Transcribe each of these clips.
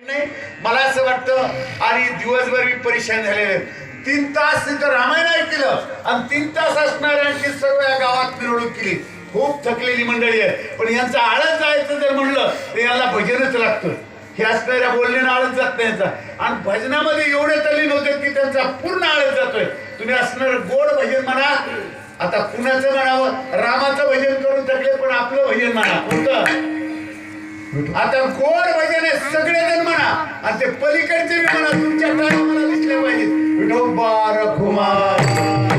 नाही मला असं वाटतं आणि दिवसभर मी परेशान झालेले 3 तास तिथं रामायण ऐकलं आणि 3 तास असणाऱ्यांची सर्व या गावात मिरवणूक केली. खूप थकलेली मंडळी आहे, पण यांचा आळस जायचं जर म्हणलं तर याला भजनच लागतं. हे असणाऱ्या बोलण्यानं आळस जात नाही यांचा, आणि भजनामध्ये एवढे तल्लीन होते की त्यांचा पूर्ण आळस जातोय. तुम्ही असणार गोड भजन म्हणा, आता कुणाचं म्हणावं, रामाचं भजन करून थकले पण आपलं भजन म्हणा कोणतं. आता गोड भजन आहे सगळेजण म्हणा, आणि ते पलीकडचे बी म्हणा, तुमच्या काळात मला दिसले पाहिजे. विठोबा रखुमाई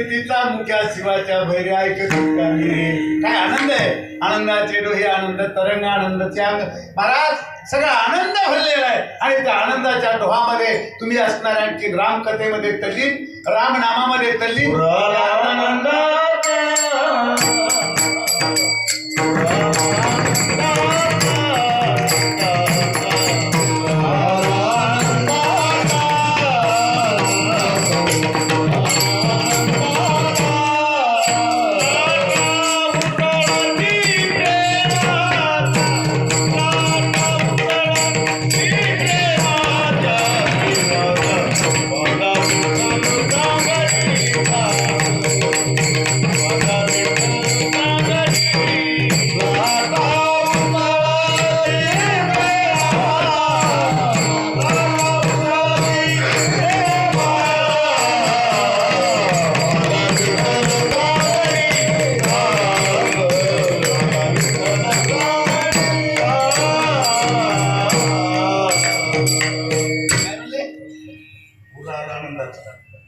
तिचा मुख्या शिवाच्या भैरी ऐकत काय आनंद आहे. आनंदाचे डोहे आनंद तरंग आनंद त्याग महाराज सगळा आनंद भरलेला आहे. आणि त्या आनंदाच्या डोहामध्ये तुम्ही असणार आणखी रामकथेमध्ये तल्लीन, रामनामामध्ये तल्लीन.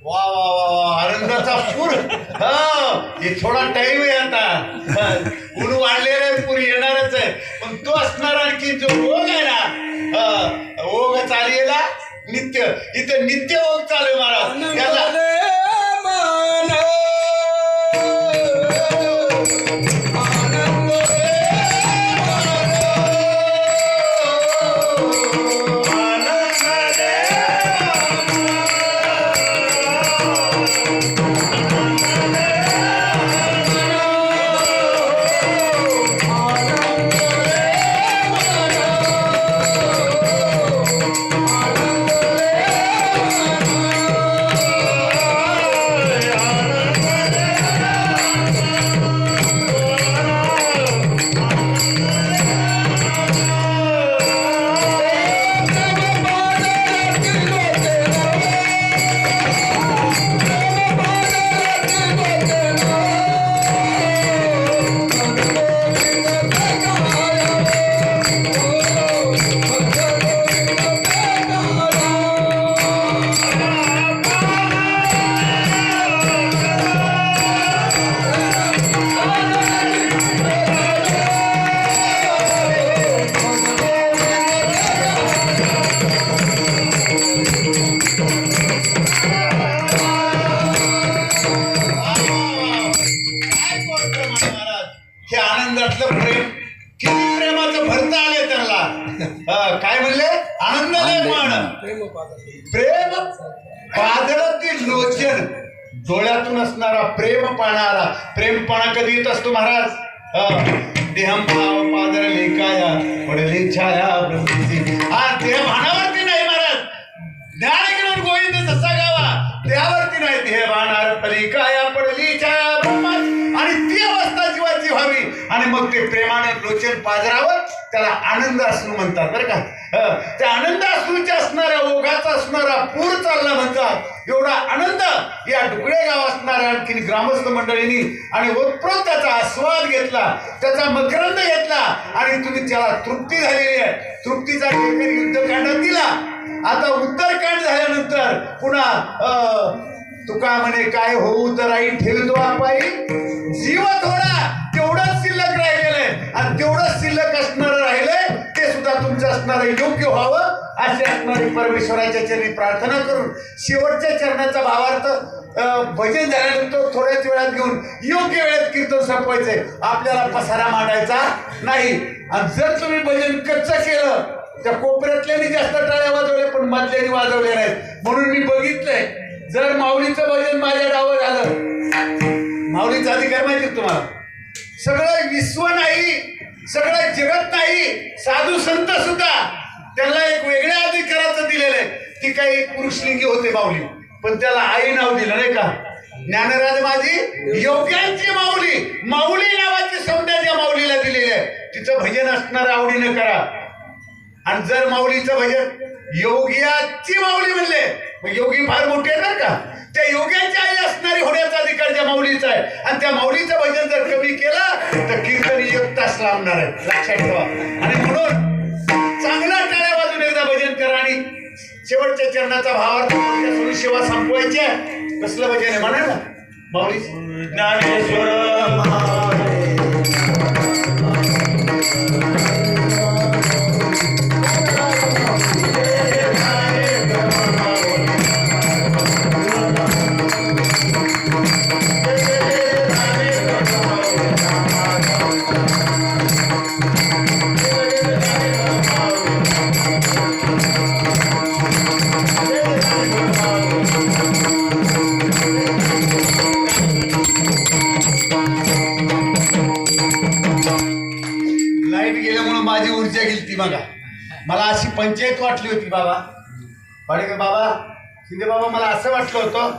वा वा वा आनंदाचा पूर. हे थोडा टाइम आहे, आता ऊन वाढलेला आहे, पूर येणारच आहे. पण तो असणार आणखी जो ओघ आहे ना, ओघ चालेला नित्य, इथे नित्य ओघ चालू आहे महाराज. याला प्रेम किती प्रेमाचं भरता आले त्याला. काय म्हणले आनंदाने म्हण प्रेम पाजळती लोचन, डोळ्यातून असणारा प्रेम पाणारा. प्रेमपणा कधी येत असतो महाराज. देहम भाव पादर लेखाया पडली छाया ब्रह्मची. हा देह भानावरती नाही महाराज. ज्ञान घेऊन गोविंद जसा गावा त्यावरती नाही. देह भानार पलिकाया पडली छाया ब्रह्माची. आणि ती अवस्था जीवाची व्हावी, आणि मग ते प्रेमाने लोचन पाजरावं, त्याला आनंद असणं म्हणतात बरं का. त्या आनंद अश्रूच्या असणाऱ्या ओघाचा असणारा पूर चालला म्हणतात एवढा आनंद या डुकळे गाव असणाऱ्या आणखी ग्रामस्थ मंडळींनी आणि ओतप्रोत त्याचा आस्वाद घेतला, त्याचा मकरंद घेतला आणि तुम्ही त्याला तृप्ती झालेली आहे. तृप्तीचा युद्धकांडात दिला. आता उत्तरकांड झाल्यानंतर पुन्हा तुका म्हणे काय होऊ तर आई ठेवतो पायी जीव थोडा तेवढंच शिल्लक राहिलेलं आहे आणि तेवढंच शिल्लक असणारं राहिलंय ते सुद्धा तुमचं असणारं योग्य व्हावं अशी असणारी परमेश्वराच्या चरणी प्रार्थना करून शेवटच्या चरणाचा भावार्थ भजन झाल्यानंतर थोड्याच वेळात घेऊन योग्य वेळेत कीर्तन संपवायचंय. आपल्याला पसारा मांडायचा नाही. आणि जर तुम्ही भजन कच्चं केलं त्या कोपऱ्यातल्यानी जास्त टाळ्या वाजवल्या पण मधल्यानी वाजवल्या नाहीत. म्हणून मी बघितलंय जर माऊलीचं भजन माझ्या डावं झालं, माऊलीचा अधिकार माहिती तुम्हाला, सगळं विश्व नाही, सगळं जगत नाही, साधू संत सुद्धा त्यांना एक वेगळ्या अधिकाराचं दिलेलं आहे. ती काही पुरुषलिंगी होते माऊली, पण त्याला आई नाव दिलं नाही का. ज्ञानराज माझी योग्यांची माऊली, माऊली नावाची संज्ञा ज्या माऊलीला दिलेली आहे तिचं भजन असणारं आवडीनं करा. आणि जर माऊलीचं भजन योग्याची माऊली म्हणले मग योगी फार मोठे आहेत बरं का, त्या योग्याची आई असणारी होण्याचा अधिकार त्या माऊलीचा आहे. आणि त्या माऊलीचं भजन जर कमी केलं तर कीर्तन 1 तास लांबणार आहे, लक्षात ठेवा. आणि म्हणून चांगला टाळ्या वाजून एकदा भजन करा आणि शेवटच्या चरणाचा भावार्थ सुरू सेवा संपवायची आहे. कसलं भजन आहे म्हणा ना माऊली ज्ञानेश्वर माझी ऊर्जा गेली ती. बघा मला अशी पंचायत वाटली होती बाबा पाडेकर बाबा शिंदे बाबा, मला असं वाटलं होतं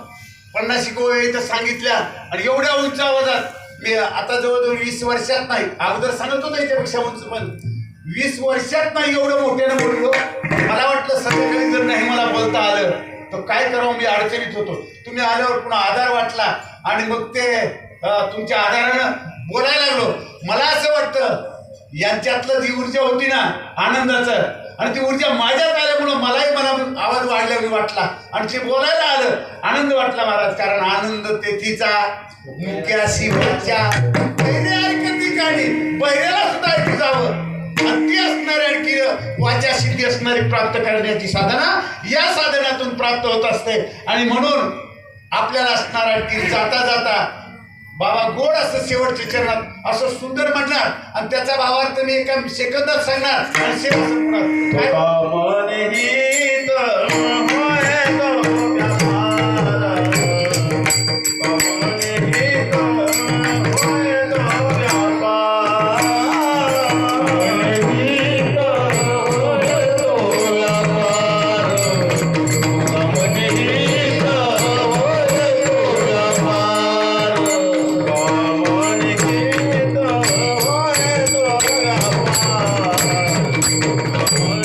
50 गोव्या इथं सांगितल्या आणि एवढ्या उंच आवाजात मी आता जवळजवळ 20 वर्षात नाही, अगोदर सांगत होतो याच्यापेक्षा उंच, पण 20 वर्षात नाही एवढं मोठ्यानं बोललो. मला वाटलं संध्याकाळी जर नाही मला बोलता आलं तर काय करावं, मी अडचणीत होतो. तुम्ही आल्यावर पुन्हा आधार वाटला आणि मग ते तुमच्या आधारानं बोलायला लागलो. मला असं वाटतं यांच्यातलं जी ऊर्जा होती ना आनंदाचं, आणि ती ऊर्जा माझ्यात आल्यामुळं मलाही मला आवाज वाढल्याने वाटला आणि ते बोलायला आलं, आनंद वाटला महाराज. कारण आनंद तेथीचा मुक्याशी वाचा पहिरे ऐकती काणी, पहिऱ्याला सुद्धा ऐकू जावं आणि ती असणारी आणखी वाचा सिद्धी असणारी प्राप्त करण्याची साधना या साधनातून प्राप्त होत असते. आणि म्हणून आपल्याला असणार आणखी जाता जाता बाबा गोड असं शेवटच्या चरणात असं सुंदर म्हणणार आणि त्याचा भावार्थ मी एका सेकंदात सांगणार आणि सेवा संपणार.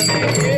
Thank you.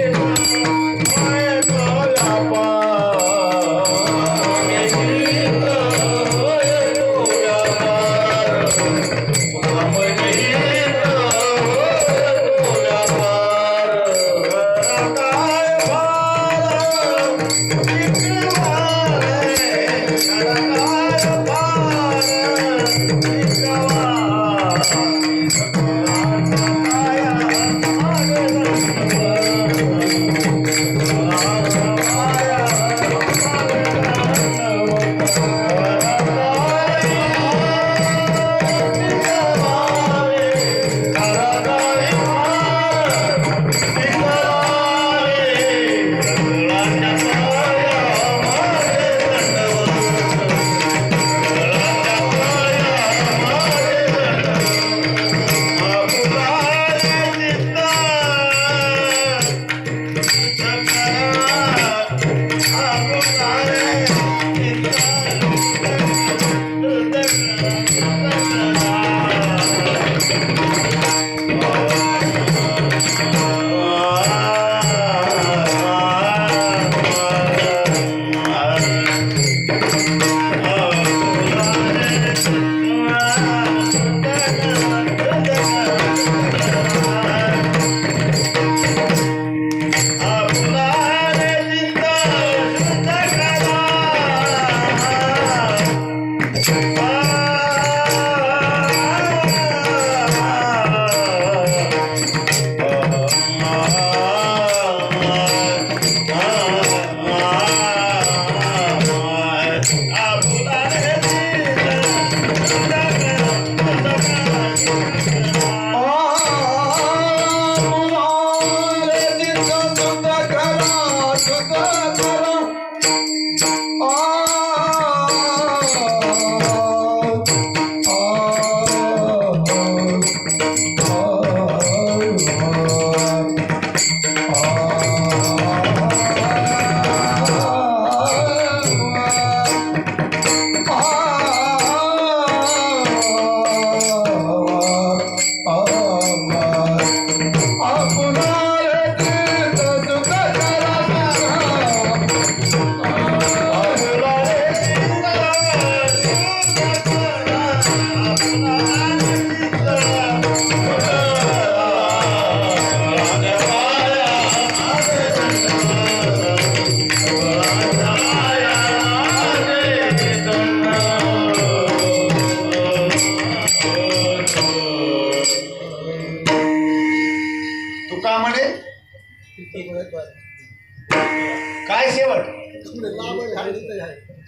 काय शेवट?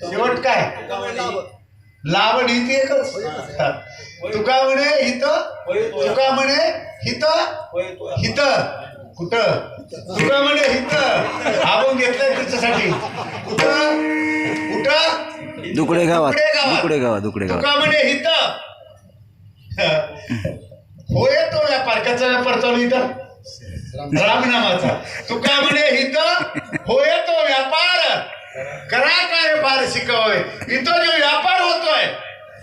शेवट काय? लावण ही ती एकच. तुका म्हणे हित, तुका म्हणे हित, हित कुठं? तुका म्हणे हित आपण घेतलंय त्याच्यासाठी. कुठं कुठं? दुकडे गावात. दुकडे गावात. दुकडे गावात. तुका म्हणे हित. होय तो व्यापार. कसा व्यापार चालू इथं? रामनामाचा. तुका म्हणे हित होय तो व्यापार. करा काय फार शिकावे. इथं जो व्यापार होतोय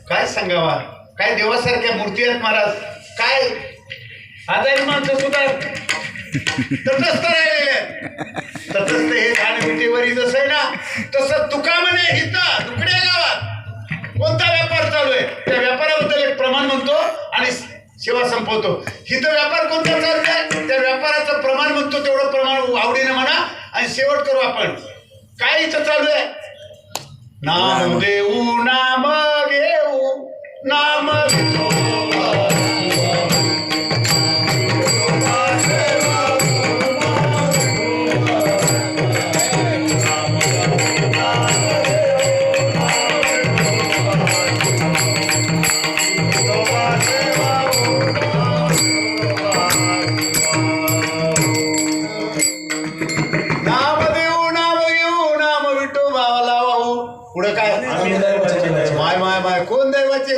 काय सांगावा. काय देवासारख्या मूर्ती आहेत महाराज. काय आजारी माणसं सुद्धा तटस्थ राहिलेले. तटस्थ हे खाणपिठेवरी जसं आहे ना तसं तुका म्हणे हिथं दुकड्या गावात कोणता व्यापार चालू आहे त्या व्यापाराबद्दल एक प्रमाण म्हणतो आणि सेवा संपवतो. हिथं व्यापार कोणता चालू आहे त्या व्यापाराचं प्रमाण म्हणतो. तेवढं प्रमाण आवडीनं म्हणा आणि शेवट करू आपण. काय इथं चालू आहे? नाम देऊ नाम घेऊ नाम कोण दैवाचे?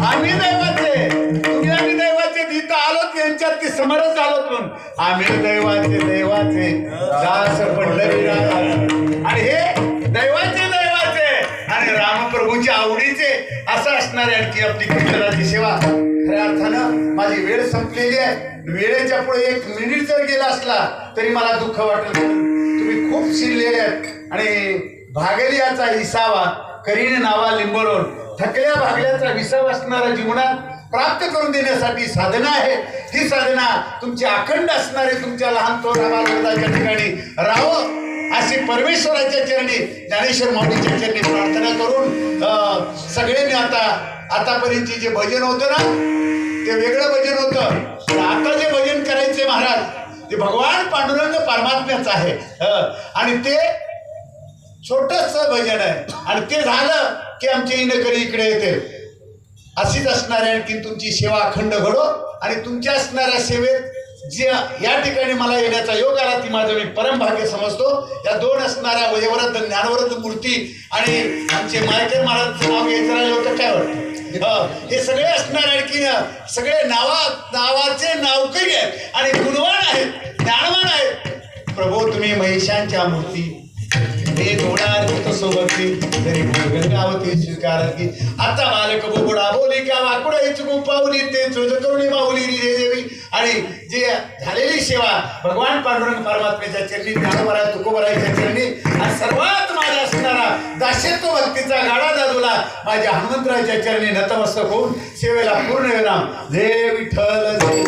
आम्ही दैवाचे. तुम्ही आम्ही दैवाचे. इथं आलोत यांच्यात की समरस आलोत म्हणून आम्ही दैवाचे. दैवाचे दास पंढरीनाथ आणि हे दैवाचे दैवाचे आणि रामप्रभूची आवडीचे असं असणारे आणखी आपली कीर्तनाची सेवा. खऱ्या अर्थानं माझी वेळ संपलेली आहे. वेळेच्या पुढे 1 मिनिट जर गेला असला तरी मला दुःख वाटेल. तुम्ही खूप शिरलेले आहेत आणि भागलियाचा विसावा करीने नावा लिंबवून थकल्या भागल्याचा विसावा असणारा जीवनात प्राप्त करून देण्यासाठी साधना आहे. ही साधना तुमची अखंड असणारे तुमच्या लहान थोर आबालवृद्धाच्या ठिकाणी राहावं अशी परमेश्वराच्या चरणी ज्ञानेश्वर माऊलीच्या चरणी प्रार्थना करून सगळ्यांनी आतापर्यंतचे जे भजन होतं ना ते वेगळं भजन होतं. आता जे भजन करायचे महाराज ते भगवान पांडुरंग परमात्म्याचं आहे आणि ते छोटस भजन आहे आणि ते झालं की आमचे इनकरी इकडे येते. अशीच असणारी आणखी तुमची सेवा अखंड घडो आणि तुमच्या असणाऱ्या सेवेत जे या ठिकाणी मला येण्याचा योग आला ती माझं मी परमभाग्य समजतो. या 2 असणाऱ्या वयवृद्ध ज्ञानवृद्ध मूर्ती आणि आमचे मायकर महाराजांचं नाव घ्यायचं राहिलं होतं काय वाटतं. हे सगळे असणारे आणखी सगळे नावाचे नावकरी आहेत आणि गुणवान आहेत ज्ञानवान आहेत. प्रभू तुम्ही महिषांच्या मूर्ती हे दोडार सोबती तरी गंगावती स्वीकार की आता बालक बोबडा बोली का वाकुडा इचकू पावली ते चोज करुणी माऊली रे देवी आणि जे झालेली सेवा भगवान पांडुरंग परमात्म्याच्या चरणी ज्ञानोबराय तुकोबरायच्या चरणी आणि सर्वात माझा असणारा दास्यत्व भक्तीचा गाडा दादूला माझ्या हनुमंतराच्या चरणी नतमस्तक होऊन सेवेला पूर्ण विराम. जय विठ्ठल जय